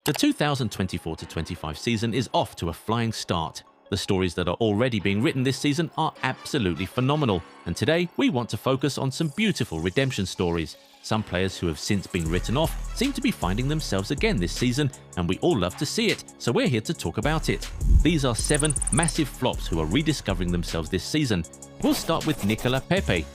The 2024-25 season is off to a flying start. The stories that are already being written this season are absolutely phenomenal, and today we want to focus on some beautiful redemption stories. Some players who have since been written off seem to be finding themselves again this season, and we all love to see it, so we're here to talk about it. These are 7 massive flops who are rediscovering themselves this season. We'll start with Nicolas Pepe.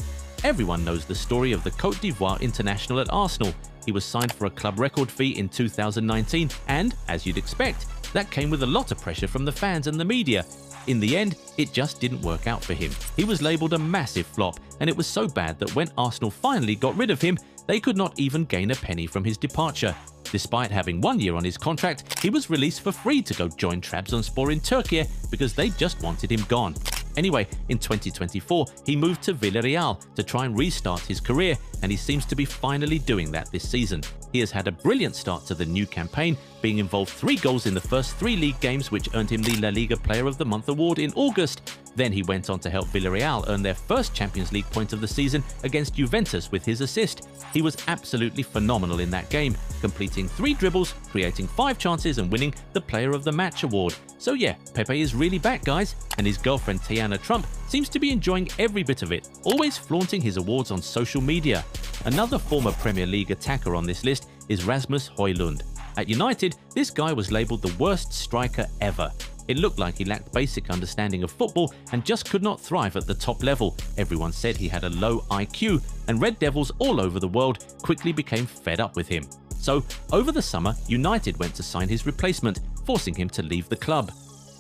Everyone knows the story of the Côte d'Ivoire international at Arsenal. He was signed for a club record fee in 2019 and, as you'd expect, that came with a lot of pressure from the fans and the media. In the end, it just didn't work out for him. He was labelled a massive flop, and it was so bad that when Arsenal finally got rid of him, they could not even gain a penny from his departure. Despite having 1 year on his contract, he was released for free to go join Trabzonspor in Turkey because they just wanted him gone. Anyway, in 2024, he moved to Villarreal to try and restart his career, and he seems to be finally doing that this season. He has had a brilliant start to the new campaign, being involved 3 goals in the first 3 league games, which earned him the La Liga Player of the Month award in August. Then he went on to help Villarreal earn their first Champions League point of the season against Juventus with his assist. He was absolutely phenomenal in that game, completing 3 dribbles, creating 5 chances and winning the Player of the Match award. So yeah, Pepe is really back, guys, and his girlfriend Tiana Trump seems to be enjoying every bit of it, always flaunting his awards on social media. Another former Premier League attacker on this list is Rasmus Højlund. At United, this guy was labelled the worst striker ever. It looked like he lacked basic understanding of football and just could not thrive at the top level. Everyone said he had a low IQ, and Red Devils all over the world quickly became fed up with him. So, over the summer, United went to sign his replacement, forcing him to leave the club.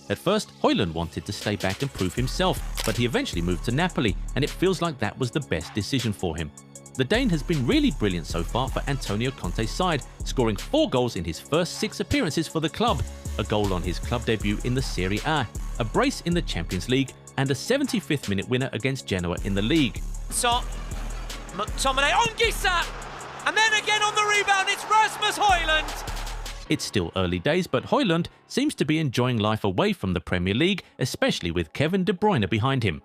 At first, Højlund wanted to stay back and prove himself, but he eventually moved to Napoli, and it feels like that was the best decision for him. The Dane has been really brilliant so far for Antonio Conte's side, scoring 4 goals in his first 6 appearances for the club, a goal on his club debut in the Serie A, a brace in the Champions League, and a 75th minute winner against Genoa in the league. McTominay on Gisa, and then again on the rebound, it's Rasmus Højlund. It's still early days, but Højlund seems to be enjoying life away from the Premier League, especially with Kevin De Bruyne behind him.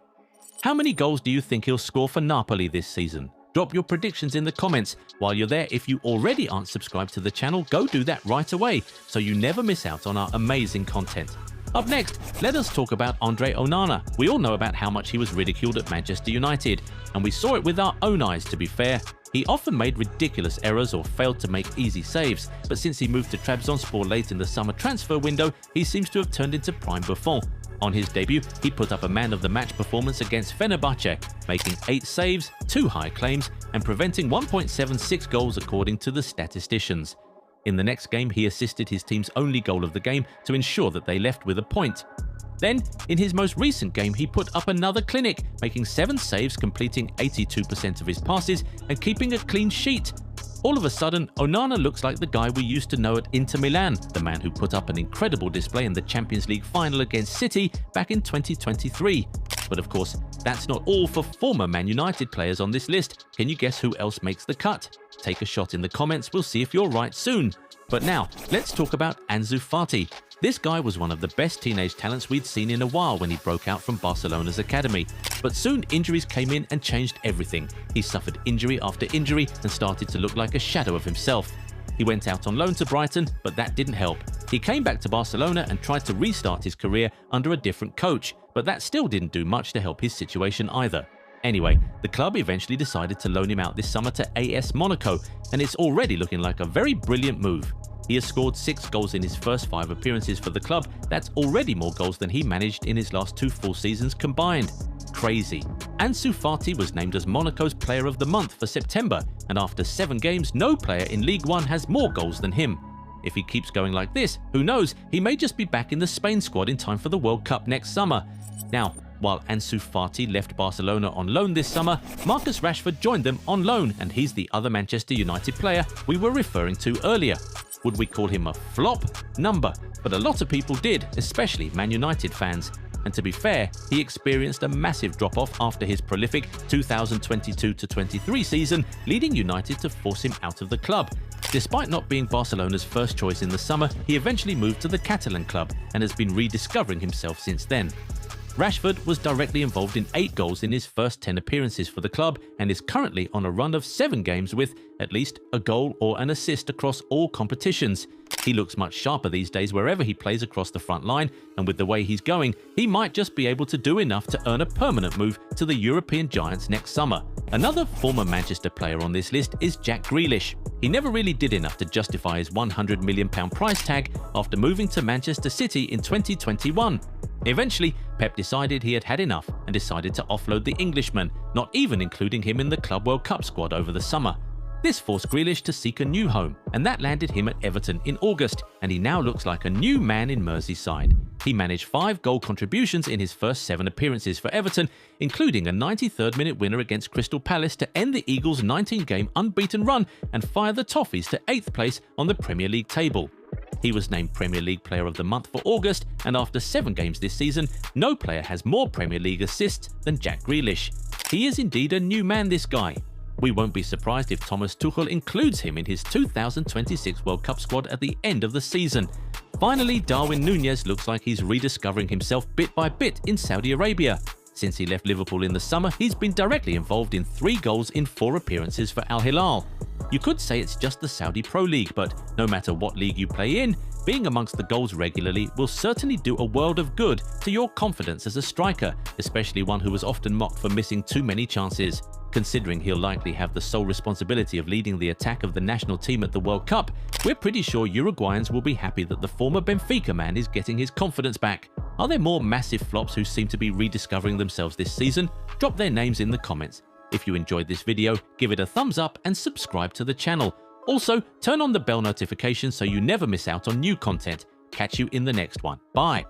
How many goals do you think he'll score for Napoli this season? Drop your predictions in the comments. While you're there, if you already aren't subscribed to the channel, go do that right away so you never miss out on our amazing content. Up next, let us talk about Andre Onana. We all know about how much he was ridiculed at Manchester United, and we saw it with our own eyes, to be fair. He often made ridiculous errors or failed to make easy saves, but since he moved to Trabzonspor late in the summer transfer window, he seems to have turned into prime Buffon. On his debut, he put up a man-of-the-match performance against Fenerbahce, making 8 saves, 2 high claims, and preventing 1.76 goals according to the statisticians. In the next game, he assisted his team's only goal of the game to ensure that they left with a point. Then, in his most recent game, he put up another clinic, making 7 saves, completing 82% of his passes, and keeping a clean sheet. All of a sudden, Onana looks like the guy we used to know at Inter Milan, the man who put up an incredible display in the Champions League final against City back in 2023. But of course, that's not all for former Man United players on this list. Can you guess who else makes the cut? Take a shot in the comments, we'll see if you're right soon. But now, let's talk about Ansu Fati. This guy was one of the best teenage talents we'd seen in a while when he broke out from Barcelona's academy. But soon injuries came in and changed everything. He suffered injury after injury and started to look like a shadow of himself. He went out on loan to Brighton, but that didn't help. He came back to Barcelona and tried to restart his career under a different coach, but that still didn't do much to help his situation either. Anyway, the club eventually decided to loan him out this summer to AS Monaco, and it's already looking like a very brilliant move. He has scored 6 goals in his first 5 appearances for the club. That's already more goals than he managed in his last 2 full seasons combined. Crazy. Ansu Fati was named as Monaco's Player of the Month for September, and after 7 games, no player in League One has more goals than him. If he keeps going like this, who knows, he may just be back in the Spain squad in time for the World Cup next summer. Now, while Ansu Fati left Barcelona on loan this summer, Marcus Rashford joined them on loan, and he's the other Manchester United player we were referring to earlier. Would we call him a flop? Number, but a lot of people did, especially Man United fans. And to be fair, he experienced a massive drop-off after his prolific 2022-23 season, leading United to force him out of the club. Despite not being Barcelona's first choice in the summer, he eventually moved to the Catalan club and has been rediscovering himself since then. Rashford was directly involved in 8 goals in his first 10 appearances for the club and is currently on a run of 7 games with at least a goal or an assist across all competitions. He looks much sharper these days wherever he plays across the front line, and with the way he's going, he might just be able to do enough to earn a permanent move to the European giants next summer. Another former Manchester player on this list is Jack Grealish. He never really did enough to justify his £100 million price tag after moving to Manchester City in 2021. Eventually, Pep decided he had had enough and decided to offload the Englishman, not even including him in the Club World Cup squad over the summer. This forced Grealish to seek a new home, and that landed him at Everton in August, and he now looks like a new man in Merseyside. He managed 5 goal contributions in his first 7 appearances for Everton, including a 93rd minute winner against Crystal Palace to end the Eagles' 19-game unbeaten run and fire the Toffees to 8th place on the Premier League table. He was named Premier League Player of the Month for August, and after 7 games this season, no player has more Premier League assists than Jack Grealish. He is indeed a new man, this guy. We won't be surprised if Thomas Tuchel includes him in his 2026 World Cup squad at the end of the season. Finally, Darwin Núñez looks like he's rediscovering himself bit by bit in Saudi Arabia. Since he left Liverpool in the summer, he's been directly involved in 3 goals in 4 appearances for Al Hilal. You could say it's just the Saudi Pro League, but no matter what league you play in, being amongst the goals regularly will certainly do a world of good to your confidence as a striker, especially one who was often mocked for missing too many chances. Considering he'll likely have the sole responsibility of leading the attack of the national team at the World Cup, we're pretty sure Uruguayans will be happy that the former Benfica man is getting his confidence back. Are there more massive flops who seem to be rediscovering themselves this season? Drop their names in the comments. If you enjoyed this video, give it a thumbs up and subscribe to the channel. Also, turn on the bell notification so you never miss out on new content. Catch you in the next one. Bye!